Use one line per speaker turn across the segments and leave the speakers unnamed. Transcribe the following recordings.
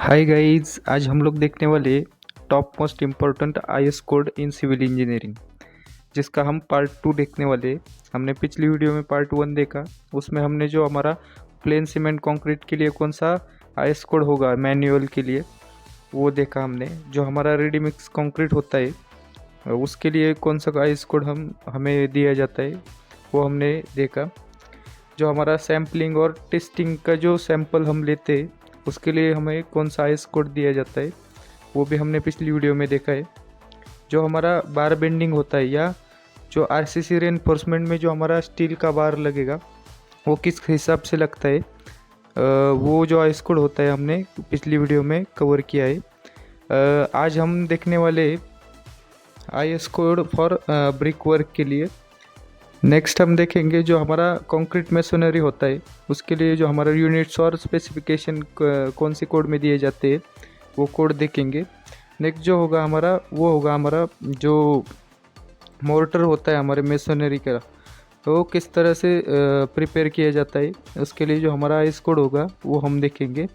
Hi guys, आज हम लोग देखने वाले top most important IS code in civil engineering, जिसका हम पार्ट 2 देखने वाले। हमने पिछली वीडियो में पार्ट 1 देखा। उसमें हमने जो हमारा प्लेन सीमेंट कंक्रीट के लिए कौन सा आईएस कोड होगा मैनुअल के लिए वो देखा हमने। जो हमारा रेडी मिक्स कंक्रीट होता है उसके लिए कौन सा आईएस कोड हमें दिया जाता है वो हमने देखा। जो हमारा सैम्पलिंग और टेस्टिंग का जो सैंपल हम लेते हैं उसके लिए हमें कौन सा आईएस कोड दिया जाता है वो भी हमने पिछली वीडियो में देखा है। जो हमारा बार बेंडिंग होता है या जो आरसीसी रेनफोर्समेंट में जो हमारा स्टील का बार लगेगा वो किस हिसाब से लगता है, वो जो आईएस कोड होता है हमने पिछली वीडियो में कवर किया है। आज हम देखने वाले IS code for brick work के लिए। नेक्स्ट हम देखेंगे जो हमारा कंक्रीट मेसोनरी होता है उसके लिए जो हमारा यूनिट्स और स्पेसिफिकेशन कौन सी कोड में दिए जाते हैं वो कोड देखेंगे। नेक्स्ट जो होगा हमारा वो होगा हमारा जो मोर्टर होता है हमारे मेसोनरी का, तो किस तरह से प्रिपेयर किया जाता है उसके लिए जो हमारा आईएस कोड होगा वो हम देखेंगे।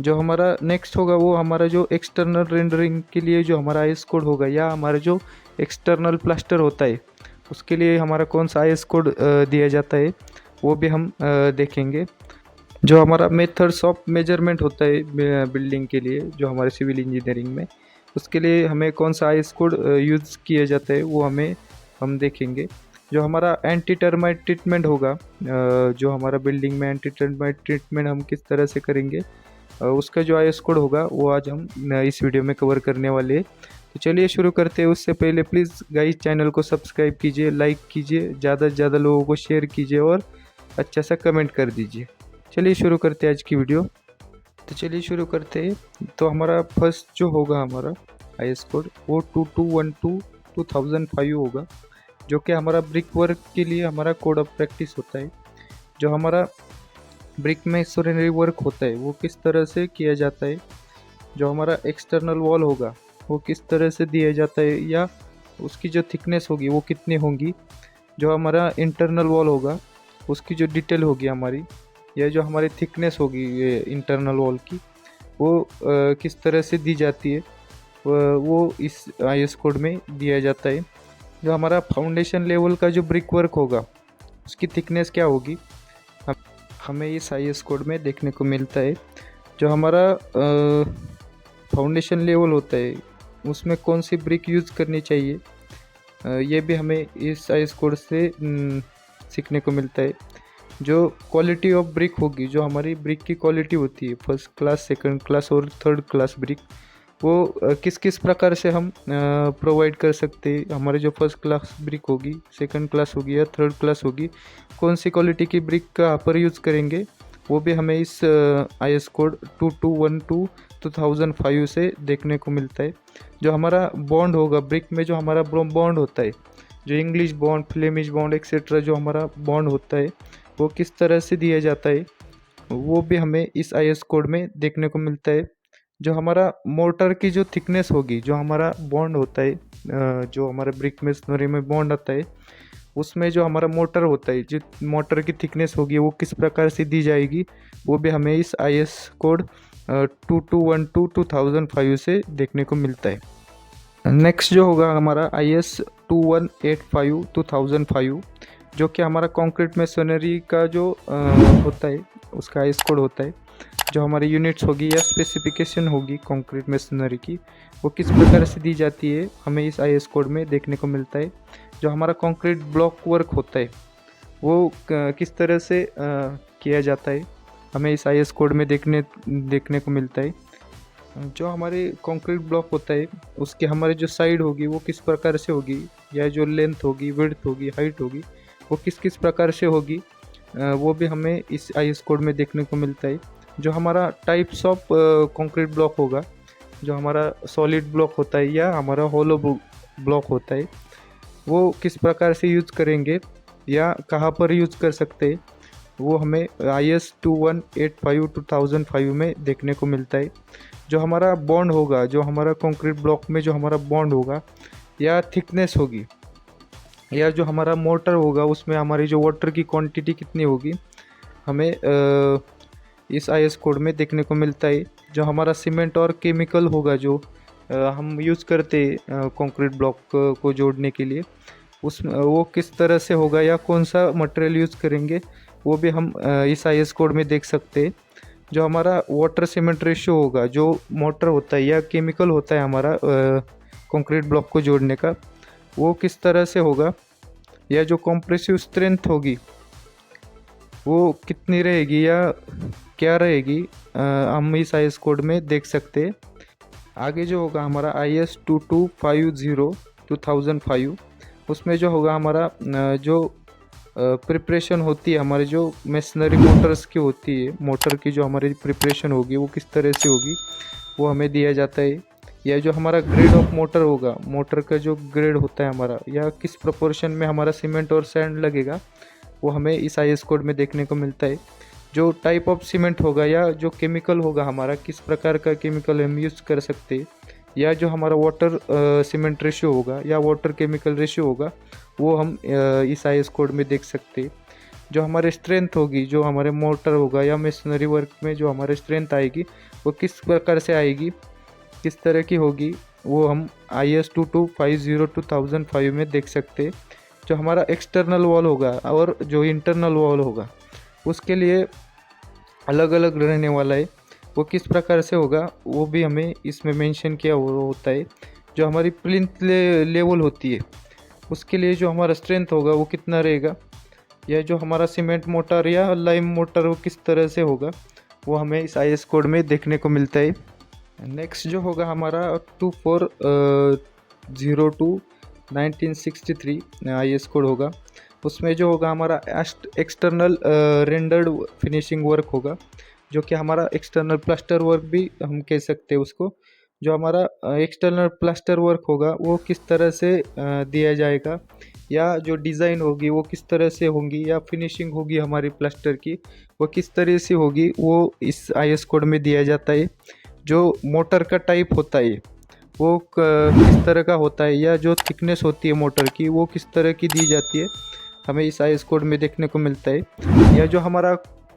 जो हमारा नेक्स्ट होगा वो हमारा जो एक्सटर्नल रेंडरिंग के लिए जो हमारा आईएस कोड होगा या हमारा जो एक्सटर्नल प्लास्टर होता है उसके लिए हमारा कौन सा आईएस कोड दिया जाता है वो भी हम देखेंगे। जो हमारा मेथड्स ऑफ मेजरमेंट होता है बिल्डिंग के लिए जो हमारे सिविल इंजीनियरिंग में उसके लिए हमें कौन सा आईएस कोड यूज़ किया जाता है वो हम देखेंगे। जो हमारा एंटी टर्माइट ट्रीटमेंट होगा, जो हमारा बिल्डिंग में एंटी टर्माइट ट्रीटमेंट हम किस तरह से करेंगे उसका जो आईएस कोड होगा वो आज हम इस वीडियो में कवर करने वाले हैं। तो चलिए शुरू करते हैं। उससे पहले प्लीज़ गाइस चैनल को सब्सक्राइब कीजिए, लाइक कीजिए, ज़्यादा से ज़्यादा लोगों को शेयर कीजिए और अच्छा सा कमेंट कर दीजिए। चलिए शुरू करते हैं आज की वीडियो। तो चलिए शुरू करते हैं। तो हमारा फर्स्ट जो होगा हमारा आईएस कोड वो 2212/2005 होगा, जो कि हमारा ब्रिक वर्क के लिए हमारा कोड ऑफ प्रैक्टिस होता है। जो हमारा ब्रिक में मेसोनरी वर्क होता है वो किस तरह से किया जाता है, जो हमारा एक्सटर्नल वॉल होगा वो किस तरह से दिया जाता है या उसकी जो थिकनेस होगी वो कितनी होगी, जो हमारा इंटरनल वॉल होगा उसकी जो डिटेल होगी हमारी या जो हमारी थिकनेस होगी ये इंटरनल वॉल की वो किस तरह से दी जाती है वो इस आईएस कोड में दिया जाता है। जो हमारा फाउंडेशन लेवल का जो ब्रिक वर्क होगा उसकी थिकनेस क्या होगी हमें इस आईएस कोड में देखने को मिलता है। जो हमारा फाउंडेशन लेवल होता है उसमें कौन सी ब्रिक यूज़ करनी चाहिए ये भी हमें इस आईएस कोड से सीखने को मिलता है। जो क्वालिटी ऑफ ब्रिक होगी, जो हमारी ब्रिक की क्वालिटी होती है फर्स्ट क्लास, सेकंड क्लास और थर्ड क्लास ब्रिक, वो किस किस प्रकार से हम प्रोवाइड कर सकते हैं। हमारे जो फर्स्ट क्लास ब्रिक होगी, सेकंड क्लास होगी या थर्ड क्लास होगी, कौन सी क्वालिटी की ब्रिक कहाँ पर यूज़ करेंगे वो भी हमें इस आईएस कोड 2212/2005 से देखने को मिलता है। जो हमारा बॉन्ड होगा ब्रिक में, जो हमारा बॉन्ड होता है, जो English bond, Flemish bond etcetera जो हमारा बॉन्ड होता है वो किस तरह से दिया जाता है वो भी हमें इस आईएस कोड में देखने को मिलता है। जो हमारा मोर्टर की जो थिकनेस होगी, जो हमारा बॉन्ड होता है, जो हमारा ब्रिक मेसनरी में बॉन्ड आता है उसमें जो हमारा मोटर होता है, जो मोटर की थिकनेस होगी वो किस प्रकार से दी जाएगी वो भी हमें इस आईएस कोड 2212/2005 से देखने को मिलता है। नेक्स्ट जो होगा हमारा IS 2185/2005, जो कि हमारा कंक्रीट मेसोनरी का जो होता है उसका आईएस कोड होता है। जो हमारी यूनिट्स होगी या स्पेसिफिकेशन होगी कंक्रीट मेसोनरी की वो किस प्रकार से दी जाती है हमें इस आईएस कोड में देखने को मिलता है। जो हमारा कंक्रीट ब्लॉक वर्क होता है वो किस तरह से किया जाता है हमें इस आईएस कोड में देखने को मिलता है। जो हमारे कंक्रीट ब्लॉक होता है उसके हमारे जो साइड होगी वो किस प्रकार से होगी या जो लेंथ होगी, विड्थ होगी, हाइट होगी वो किस किस प्रकार से होगी वो भी हमें इस आईएस कोड में देखने को मिलता है। जो हमारा टाइप्स ऑफ कंक्रीट ब्लॉक होगा, जो हमारा सॉलिड ब्लॉक होता है या हमारा होलो ब्लॉक होता है वो किस प्रकार से यूज़ करेंगे या कहाँ पर यूज़ कर सकते हैं वो हमें IS 2185/2005 में देखने को मिलता है। जो हमारा बॉन्ड होगा, जो हमारा कंक्रीट ब्लॉक में जो हमारा बॉन्ड होगा या थिकनेस होगी या जो हमारा मोटर होगा उसमें हमारी जो वाटर की क्वांटिटी कितनी होगी हमें इस आईएस कोड में देखने को मिलता है। जो हमारा सीमेंट और केमिकल होगा जो हम यूज़ करते कंक्रीट ब्लॉक को जोड़ने के लिए, उस वो किस तरह से होगा या कौन सा मटेरियल यूज़ करेंगे, वो भी हम इस IS कोड में देख सकते हैं। जो हमारा वाटर सीमेंट रेशियो होगा, जो मोटर होता है या केमिकल होता है हमारा कंक्रीट ब्लॉक को जोड़ने का, वो किस तरह से होगा, या जो कंप्रेसिव स्ट्रेंथ होगी वो कितनी रहेगी या क्या रहेगी, हम इस IS कोड में देख सकते हैं। आगे जो होगा हमारा IS 2250/2005, उसमें जो होगा हमारा जो प्रिपरेशन होती है हमारे जो मशीनरी मोटर्स की होती है, मोटर की जो हमारी प्रिपरेशन होगी वो किस तरह से होगी वो हमें दिया जाता है। या जो हमारा ग्रेड ऑफ मोटर होगा, मोटर का जो ग्रेड होता है हमारा, या किस प्रोपोर्शन में हमारा सीमेंट और सैंड लगेगा, वो हमें इस IS कोड में देखने को मिलता है। जो टाइप ऑफ सीमेंट होगा या जो केमिकल होगा हमारा, किस प्रकार का केमिकल हम यूज़ कर सकते हैं, या जो हमारा वाटर सीमेंट रेशियो होगा या वाटर केमिकल रेशियो होगा, वो हम इस IS कोड में देख सकते हैं। जो हमारे स्ट्रेंथ होगी, जो हमारे मोटर होगा या मशीनरी वर्क में जो हमारे स्ट्रेंथ आएगी, वो किस प्रकार से आएगी, किस तरह की होगी, वो हम IS 2250/2005 में देख सकते हैं। जो हमारा एक्सटर्नल वॉल होगा और जो इंटरनल वॉल होगा, उसके लिए अलग अलग रहने वाला है, वो किस प्रकार से होगा वो भी हमें इसमें मेंशन किया होता है। जो हमारी प्लिंथ लेवल होती है, उसके लिए जो हमारा स्ट्रेंथ होगा वो कितना रहेगा, या जो हमारा सीमेंट मोटर या लाइम मोटर वो किस तरह से होगा, वो हमें इस IS कोड में देखने को मिलता है। नेक्स्ट जो होगा हमारा 2402/1963 IS कोड होगा। उसमें जो होगा हमारा एक्सटर्नल रेंडर्ड फिनिशिंग वर्क होगा, जो कि हमारा एक्सटर्नल प्लास्टर वर्क भी हम कह सकते हैं उसको। जो हमारा एक्सटर्नल प्लास्टर वर्क होगा वो किस तरह से दिया जाएगा, या जो डिज़ाइन होगी वो किस तरह से होंगी, या फिनिशिंग होगी हमारी प्लास्टर की वो किस तरह से होगी, वो इस IS कोड में दिया जाता है। जो मोटर का टाइप होता है वो किस तरह का होता है, या जो थिकनेस होती है मोटर की वो किस तरह की दी जाती है, हमें इस IS कोड में देखने को मिलता है। या जो हमारा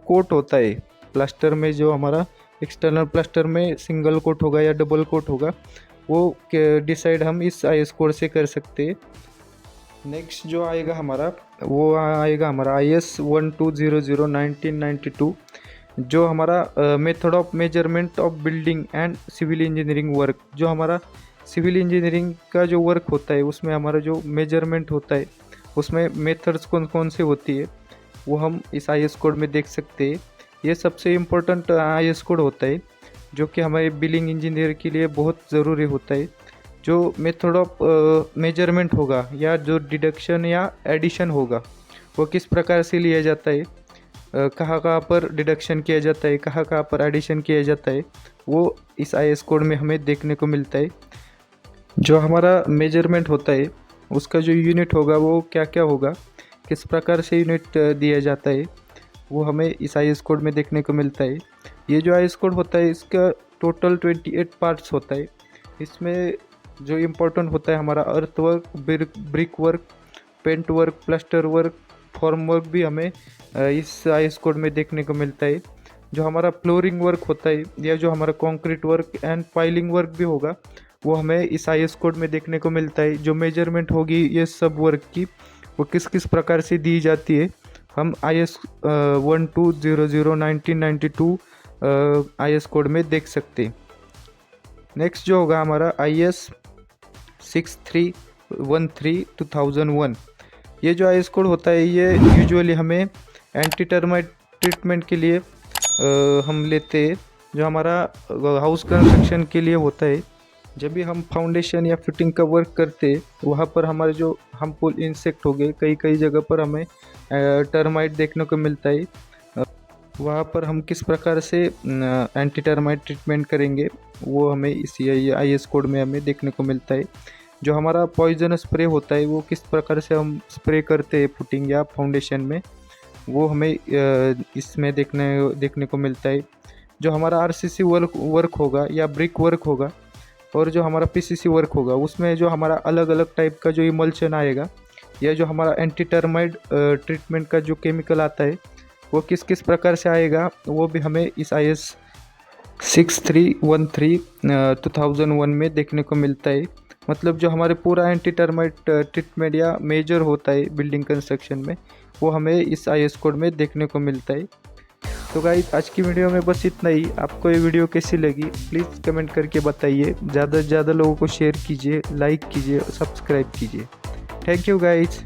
कोट होता है प्लास्टर में, जो हमारा एक्सटर्नल प्लास्टर में सिंगल कोट होगा या डबल कोट होगा, वो डिसाइड हम इस IS कोड से कर सकते हैं। नेक्स्ट जो आएगा हमारा वो आएगा हमारा IS 1200/1992, जो हमारा method of measurement of building and civil engineering work. जो हमारा सिविल इंजीनियरिंग का जो वर्क होता है उसमें हमारा जो मेजरमेंट होता है, उसमें मेथड्स कौन कौन से होती है, वो हम इस IS कोड में देख सकते हैं। ये सबसे इम्पोर्टेंट IS कोड होता है, जो कि हमारे बिल्डिंग इंजीनियर के लिए बहुत ज़रूरी होता है। जो मेथड ऑफ मेजरमेंट होगा या जो डिडक्शन या एडिशन होगा, वो किस प्रकार से लिया जाता है, कहाँ कहाँ पर डिडक्शन किया जाता है, कहाँ कहाँ पर एडिशन किया जाता है, वो इस IS कोड में हमें देखने को मिलता है। जो हमारा मेजरमेंट होता है उसका जो यूनिट होगा वो क्या क्या होगा, किस प्रकार से यूनिट दिया जाता है, वो हमें इस IS कोड में देखने को मिलता है। ये जो IS कोड होता है इसका टोटल 28 पार्ट्स होता है। इसमें जो इम्पोर्टेंट होता है हमारा earth work, brick work, paint work, plaster work, form work भी हमें इस IS कोड में देखने को मिलता है। जो हमारा फ्लोरिंग वर्क होता है या जो हमारा concrete work and piling work भी होगा, वो हमें इस IS कोड में देखने को मिलता है। जो मेजरमेंट होगी ये सब वर्क की, वो किस किस प्रकार से दी जाती है, हम IS 1200/1992 IS कोड में देख सकते हैं। नेक्स्ट जो होगा हमारा IS 6313/2001। ये जो IS कोड होता है ये यूजुअली हमें एंटी टर्माइट ट्रीटमेंट के लिए हम लेते हैं। जो हमारा हाउस कंस्ट्रक्शन के लिए होता है, जब भी हम फाउंडेशन या फिटिंग का वर्क करते हैं वहाँ पर हमारे जो हार्मफुल इंसेक्ट हो गए, कई कई जगह पर हमें टर्माइट देखने को मिलता है। वहाँ पर हम किस प्रकार से एंटी टर्माइट ट्रीटमेंट करेंगे, वो हमें इस IS कोड में हमें देखने को मिलता है। जो हमारा पॉइजन स्प्रे होता है वो किस प्रकार से हम स्प्रे करते हैं फुटिंग या फाउंडेशन में, वो हमें इसमें देखने को मिलता है। जो हमारा RCC वर्क होगा या ब्रिक वर्क होगा और जो हमारा PCC वर्क होगा, उसमें जो हमारा अलग अलग टाइप का जो इमल्शन आएगा या जो हमारा एंटी टर्माइट ट्रीटमेंट का जो केमिकल आता है वो किस किस प्रकार से आएगा, वो भी हमें इस IS 6313 2001 में देखने को मिलता है। मतलब जो हमारे पूरा एंटी टर्माइट ट्रीटमेंट या मेजर होता है बिल्डिंग कंस्ट्रक्शन में, वो हमें इस IS कोड में देखने को मिलता है। तो गाइस आज की वीडियो में बस इतना ही। आपको ये वीडियो कैसी लगी प्लीज़ कमेंट करके बताइए। ज़्यादा से ज़्यादा लोगों को शेयर कीजिए, लाइक कीजिए, सब्सक्राइब कीजिए। Thank you guys.